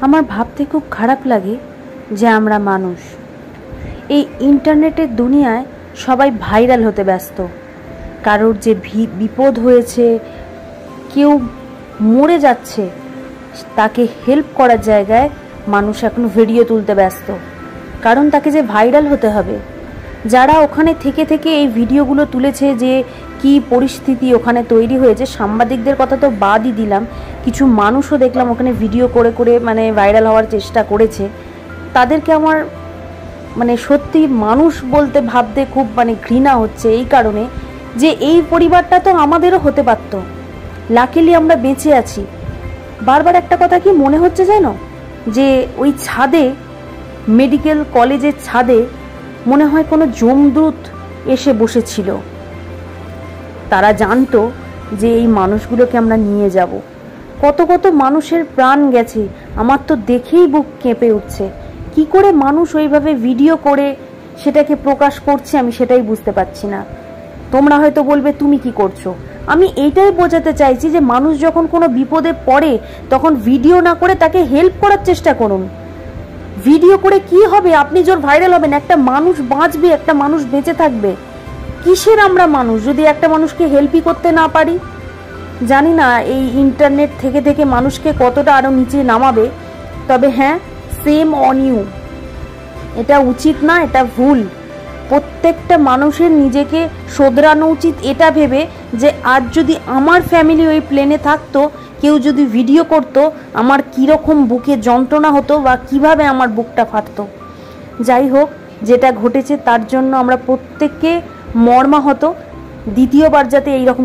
আমার ভাবতে খুব খারাপ লাগে যে আমরা মানুষ এই ইন্টারনেটের দুনিয়ায় সবাই ভাইরাল হতে ব্যস্ত। কারোর যে বিপদ হয়েছে, কেউ মরে যাচ্ছে, তাকে হেল্প করার জায়গায় মানুষ এখন ভিডিও তুলতে ব্যস্ত, কারণ তাকে যে ভাইরাল হতে হবে। যারা ওখানে থেকে থেকে এই ভিডিওগুলো তুলেছে, যে কি পরিস্থিতি ওখানে তৈরি হয়েছে, সাংবাদিকদের কথা তো বাদই দিলাম, কিছু মানুষও দেখলাম ওখানে ভিডিও করে করে মানে ভাইরাল হওয়ার চেষ্টা করেছে। তাদেরকে আমার মানে সত্যি মানুষ বলতে ভাবতে খুব মানে ঘৃণা হচ্ছে, এই কারণে যে এই পরিবারটা তো আমাদেরও হতে পারত। লাকিলি আমরা বেঁচে আছি। বারবার একটা কথা কি মনে হচ্ছে জানো, যে ওই ছাদে, মেডিকেল কলেজের ছাদে মনে হয় কোনো যমদূত এসে বসেছিল। তারা জানতো যে এই মানুষগুলোকে আমরা নিয়ে যাব। কত কত মানুষের প্রাণ গেছে, আমার তো দেখেই বুক কেঁপে উঠছে। কি করে মানুষ ওইভাবে ভিডিও করে সেটাকে প্রকাশ করছে, আমি সেটাই বুঝতে পারছি না। তোমরা হয়তো বলবে তুমি কি করছো। আমি এইটাই বোঝাতে চাইছি যে মানুষ যখন কোনো বিপদে পড়ে তখন ভিডিও না করে তাকে হেল্প করার চেষ্টা করুন। ভিডিও করে কি হবে, আপনি জোর ভাইরাল হবেন, একটা মানুষ বাঁচবে, একটা মানুষ বেঁচে থাকবে। কিসের আমরা মানুষ যদি একটা মানুষকে হেল্পই করতে না পারি? জানি না এই ইন্টারনেট থেকে থেকে মানুষকে কতটা আরো নিচে নামাবে। তবে হ্যাঁ, সেম অন ইউ, এটা উচিত না, এটা ভুল। প্রত্যেকটা মানুষের নিজেকে শোধরানো উচিত এটা ভেবে যে আজ যদি আমার ফ্যামিলি ওই প্লেনে থাকতো, কেউ যদি ভিডিও করত, আমার কীরকম বুকে যন্ত্রণা হতো বা কিভাবে আমার বুকটা ফাটতো। যাই হোক, যেটা ঘটেছে তার জন্য আমরা প্রত্যেককে মর্মাহত। দ্বিতীয়বার যাতে এইরকম